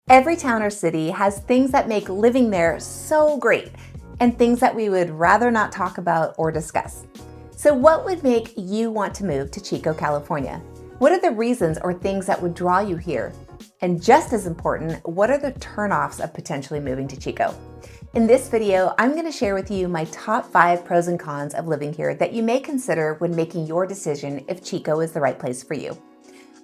Every town or city has things that make living there so great and things that we would rather not talk about or discuss. So what would make you want to move to Chico, California? What are the reasons or things that would draw you here? And just as important, what are the turnoffs of potentially moving to Chico? In this video, I'm going to share with you my top 5 pros and cons of living here that you may consider when making your decision if Chico is the right place for you.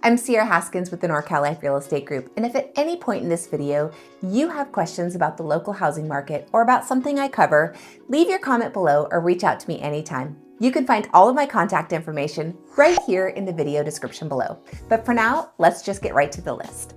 I'm Haskins with the NorCal Life Real Estate Group, and if at any point in this video you have questions about the local housing market or about something I cover, leave your comment below or reach out to me anytime. You can find all of my contact information right here in the video description below. But for now, let's just get right to the list.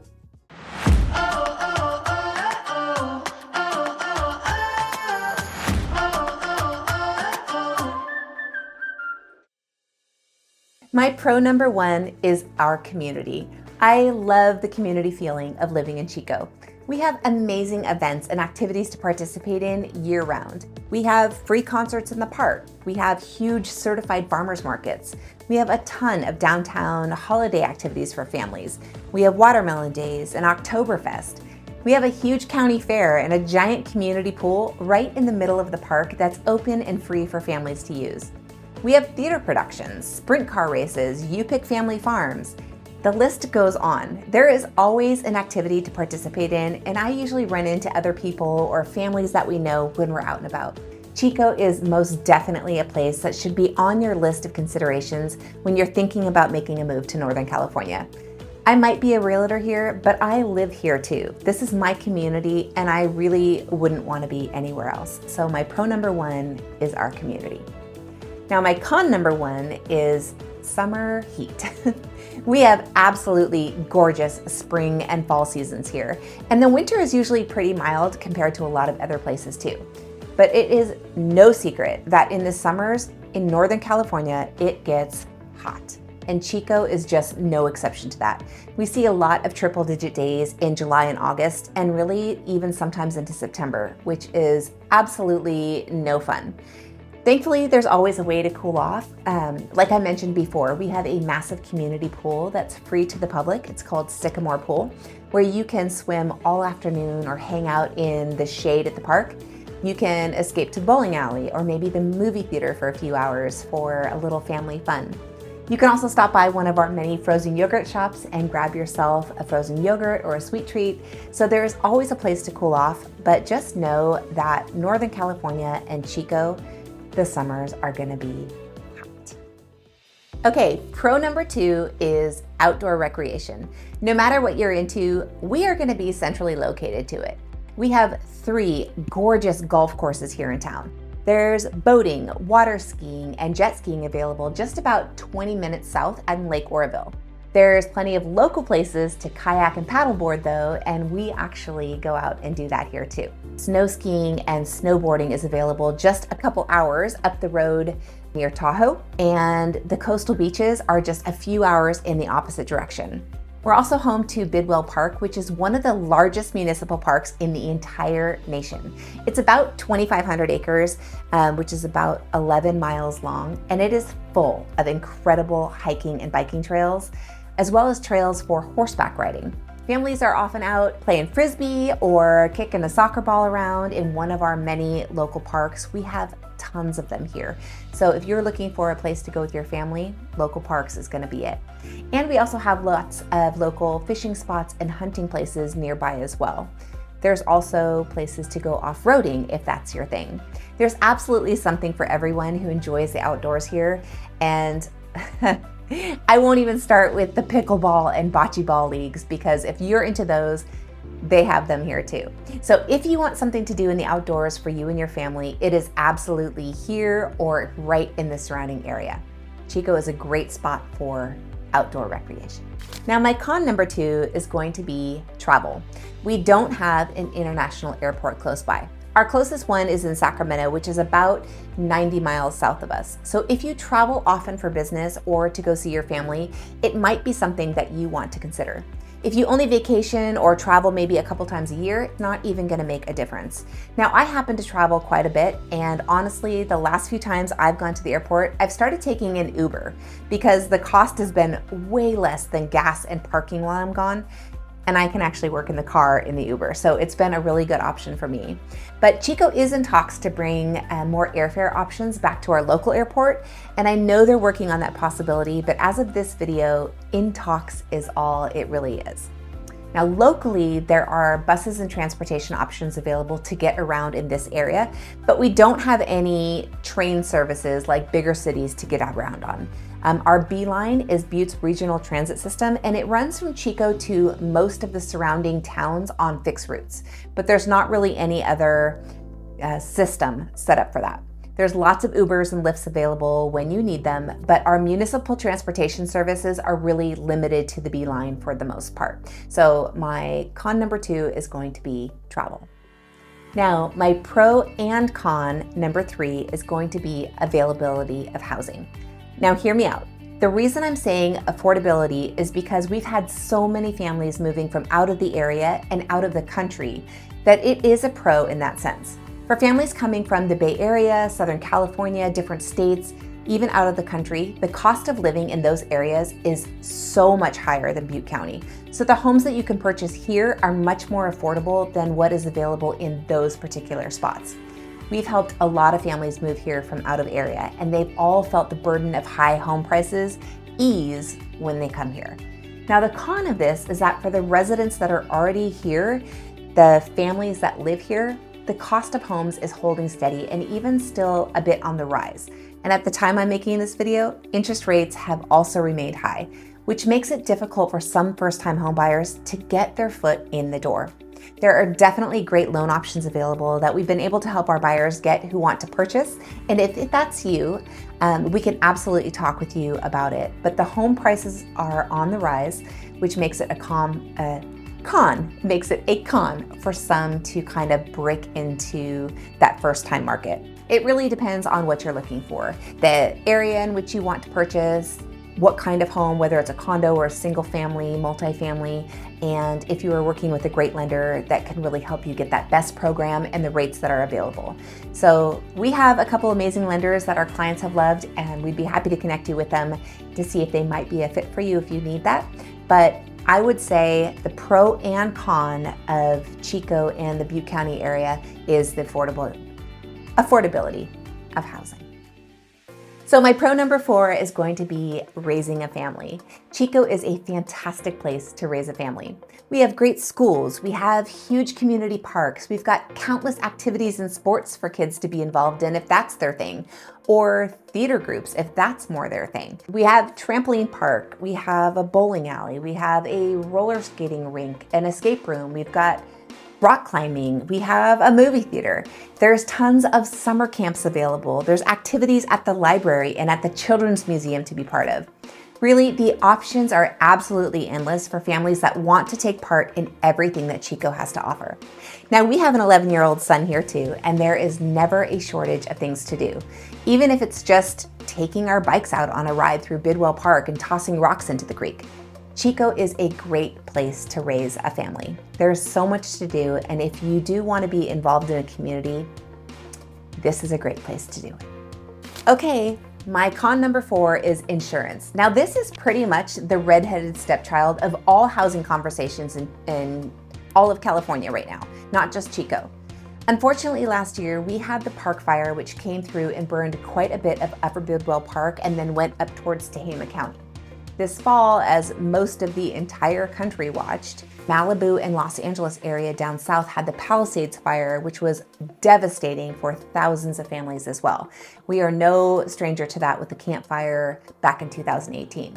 My pro number 1 is our community. I love the community feeling of living in Chico. We have amazing events and activities to participate in year-round. We have free concerts in the park. We have huge certified farmers markets. We have a ton of downtown holiday activities for families. We have watermelon days and Oktoberfest. We have a huge county fair and a giant community pool right in the middle of the park that's open and free for families to use. We have theater productions, sprint car races, You Pick Family Farms. The list goes on. There is always an activity to participate in, and I usually run into other people or families that we know when we're out and about. Chico is most definitely a place that should be on your list of considerations when you're thinking about making a move to Northern California. I might be a realtor here, but I live here too. This is my community, and I really wouldn't want to be anywhere else. So my pro number 1 is our community. Now, my con number 1 is summer heat. We have absolutely gorgeous spring and fall seasons here, and the winter is usually pretty mild compared to a lot of other places too. But it is no secret that in the summers in Northern California, it gets hot. And Chico is just no exception to that. We see a lot of triple-digit days in July and August, and really even sometimes into September, which is absolutely no fun. Thankfully, there's always a way to cool off. Like I mentioned before, we have a massive community pool that's free to the public. It's called Sycamore Pool, where you can swim all afternoon or hang out in the shade at the park. You can escape to the bowling alley or maybe the movie theater for a few hours for a little family fun. You can also stop by one of our many frozen yogurt shops and grab yourself a frozen yogurt or a sweet treat. So there's always a place to cool off, but just know that Northern California and Chico, the summers are gonna be hot. Okay, pro number 2 is outdoor recreation. No matter what you're into, we are gonna be centrally located to it. We have 3 gorgeous golf courses here in town. There's boating, water skiing, and jet skiing available just about 20 minutes south at Lake Oroville. There's plenty of local places to kayak and paddleboard though, and we actually go out and do that here too. Snow skiing and snowboarding is available just a couple hours up the road near Tahoe, and the coastal beaches are just a few hours in the opposite direction. We're also home to Bidwell Park, which is one of the largest municipal parks in the entire nation. It's about 2,500 acres, which is about 11 miles long, and it is full of incredible hiking and biking trails, as well as trails for horseback riding. Families are often out playing frisbee or kicking a soccer ball around in one of our many local parks. We have tons of them here. So if you're looking for a place to go with your family, local parks is gonna be it. And we also have lots of local fishing spots and hunting places nearby as well. There's also places to go off-roading if that's your thing. There's absolutely something for everyone who enjoys the outdoors here, and I won't even start with the pickleball and bocce ball leagues, because if you're into those, they have them here too. So if you want something to do in the outdoors for you and your family, it is absolutely here or right in the surrounding area. Chico is a great spot for outdoor recreation. Now, my con number 2 is going to be travel. We don't have an international airport close by. Our closest one is in Sacramento, which is about 90 miles south of us. So if you travel often for business or to go see your family, it might be something that you want to consider. If you only vacation or travel maybe a couple times a year, it's not even gonna make a difference. Now, I happen to travel quite a bit, and honestly, the last few times I've gone to the airport, I've started taking an Uber because the cost has been way less than gas and parking while I'm gone. and I can actually work in the car in the Uber. So it's been a really good option for me. But Chico is in talks to bring more airfare options back to our local airport. And I know they're working on that possibility, but as of this video, in talks is all it really is. Now, locally, there are buses and transportation options available to get around in this area, but we don't have any train services like bigger cities to get around on. Our B line is Butte's regional transit system, and it runs from Chico to most of the surrounding towns on fixed routes, but there's not really any other system set up for that. There's lots of Ubers and Lyfts available when you need them, but our municipal transportation services are really limited to the B line for the most part. So my con number 2 is going to be travel. Now, my pro and con number 3 is going to be availability of housing. Now, hear me out. The reason I'm saying affordability is because we've had so many families moving from out of the area and out of the country that it is a pro in that sense. For families coming from the Bay Area, Southern California, different states, even out of the country, the cost of living in those areas is so much higher than Butte County. So the homes that you can purchase here are much more affordable than what is available in those particular spots. We've helped a lot of families move here from out of area, and they've all felt the burden of high home prices ease when they come here. Now, the con of this is that for the residents that are already here, the families that live here, the cost of homes is holding steady and even still a bit on the rise. And at the time I'm making this video, interest rates have also remained high, which makes it difficult for some first-time home buyers to get their foot in the door. There are definitely great loan options available that we've been able to help our buyers get who want to purchase. And if that's you, we can absolutely talk with you about it. But the home prices are on the rise, which makes it makes it a con for some to kind of break into that first time market. It really depends on what you're looking for, the area in which you want to purchase, what kind of home, whether it's a condo or a single family, multifamily, and if you are working with a great lender that can really help you get that best program and the rates that are available. So we have a couple amazing lenders that our clients have loved, and we'd be happy to connect you with them to see if they might be a fit for you if you need that. But I would say the pro and con of Chico and the Butte County area is the affordability of housing. So my pro number 4 is going to be raising a family. Chico is a fantastic place to raise a family. We have great schools, we have huge community parks, we've got countless activities and sports for kids to be involved in if that's their thing, or theater groups if that's more their thing. We have trampoline park, we have a bowling alley, we have a roller skating rink, an escape room, we've got rock climbing, we have a movie theater. There's tons of summer camps available. There's activities at the library and at the Children's Museum to be part of. Really, the options are absolutely endless for families that want to take part in everything that Chico has to offer. Now, we have an 11-year-old son here too, and there is never a shortage of things to do. Even if it's just taking our bikes out on a ride through Bidwell Park and tossing rocks into the creek. Chico is a great place to raise a family. There's so much to do, and if you do want to be involved in a community, this is a great place to do it. Okay, my con number 4 is insurance. Now, this is pretty much the redheaded stepchild of all housing conversations in all of California right now, not just Chico. Unfortunately, last year we had the park fire, which came through and burned quite a bit of Upper Bidwell Park and then went up towards Tehama County. This fall, as most of the entire country watched, Malibu and Los Angeles area down south had the Palisades fire, which was devastating for thousands of families as well. We are no stranger to that with the Camp Fire back in 2018.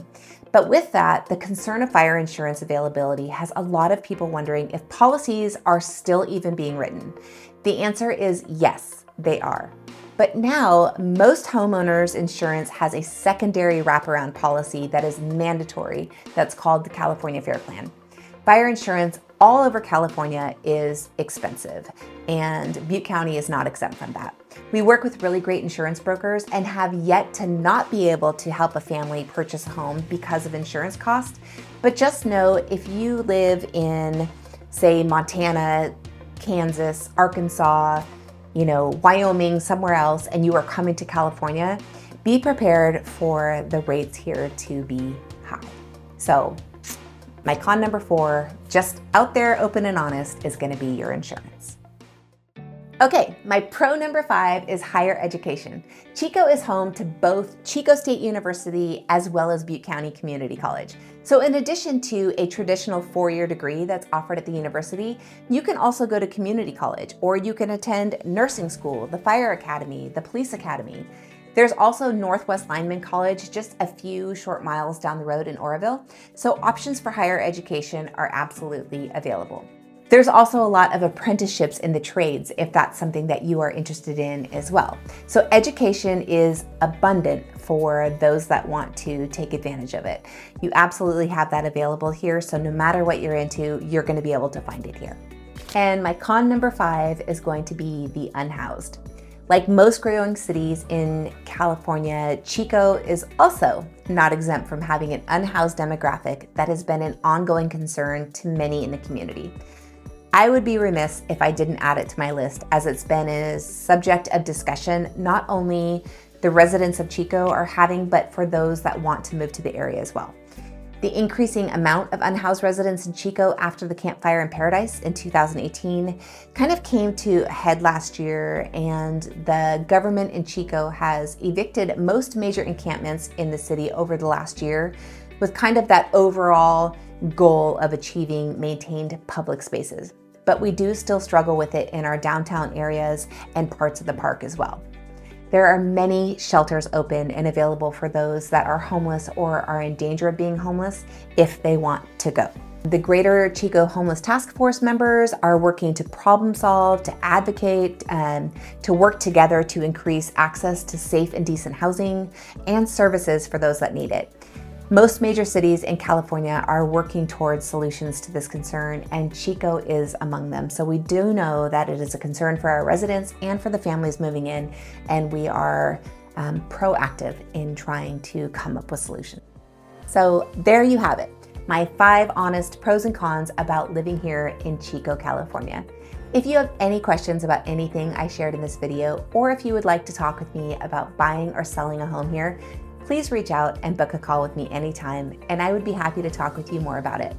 But with that, the concern of fire insurance availability has a lot of people wondering if policies are still even being written. The answer is yes, they are. But now, most homeowners insurance has a secondary wraparound policy that is mandatory that's called the California Fair Plan. Fire insurance all over California is expensive, and Butte County is not exempt from that. We work with really great insurance brokers and have yet to not be able to help a family purchase a home because of insurance costs. But just know if you live in, say, Montana, Kansas, Arkansas, Wyoming, somewhere else, and you are coming to California, be prepared for the rates here to be high. So My con number 4, just out there, open and honest, is going to be your insurance. Okay, my pro number 5 is higher education. Chico is home to both Chico State University as well as Butte County Community College. So in addition to a traditional 4-year degree that's offered at the university, you can also go to community college, or you can attend nursing school, the fire academy, the police academy. There's also Northwest Lineman College just a few short miles down the road in Oroville. So options for higher education are absolutely available. There's also a lot of apprenticeships in the trades if that's something that you are interested in as well. So education is abundant for those that want to take advantage of it. You absolutely have that available here, so no matter what you're into, you're going to be able to find it here. And my con number 5 is going to be the unhoused. Like most growing cities in California, Chico is also not exempt from having an unhoused demographic that has been an ongoing concern to many in the community. I would be remiss if I didn't add it to my list, as it's been a subject of discussion not only the residents of Chico are having, but for those that want to move to the area as well. The increasing amount of unhoused residents in Chico after the Camp Fire in Paradise in 2018 kind of came to a head last year, and the government in Chico has evicted most major encampments in the city over the last year, with kind of that overall goal of achieving maintained public spaces. But we do still struggle with it in our downtown areas and parts of the park as well. There are many shelters open and available for those that are homeless or are in danger of being homeless if they want to go. The Greater Chico Homeless Task Force members are working to problem solve, to advocate, and to work together to increase access to safe and decent housing and services for those that need it. Most major cities in California are working towards solutions to this concern, and Chico is among them. So we do know that it is a concern for our residents and for the families moving in, and we are proactive in trying to come up with solutions. So there you have it, my 5 honest pros and cons about living here in Chico, California. If you have any questions about anything I shared in this video, or if you would like to talk with me about buying or selling a home here, please reach out and book a call with me anytime, and I would be happy to talk with you more about it.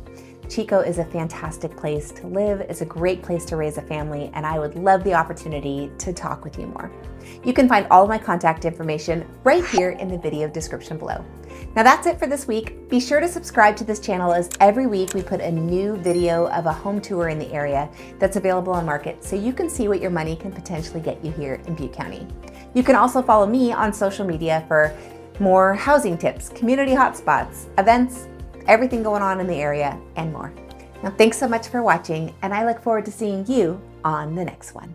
Chico is a fantastic place to live, it's a great place to raise a family, and I would love the opportunity to talk with you more. You can find all of my contact information right here in the video description below. Now that's it for this week. Be sure to subscribe to this channel, as every week we put a new video of a home tour in the area that's available on market, so you can see what your money can potentially get you here in Butte County. You can also follow me on social media for more housing tips, community hotspots, events, everything going on in the area, and more. Now, thanks so much for watching, and I look forward to seeing you on the next one.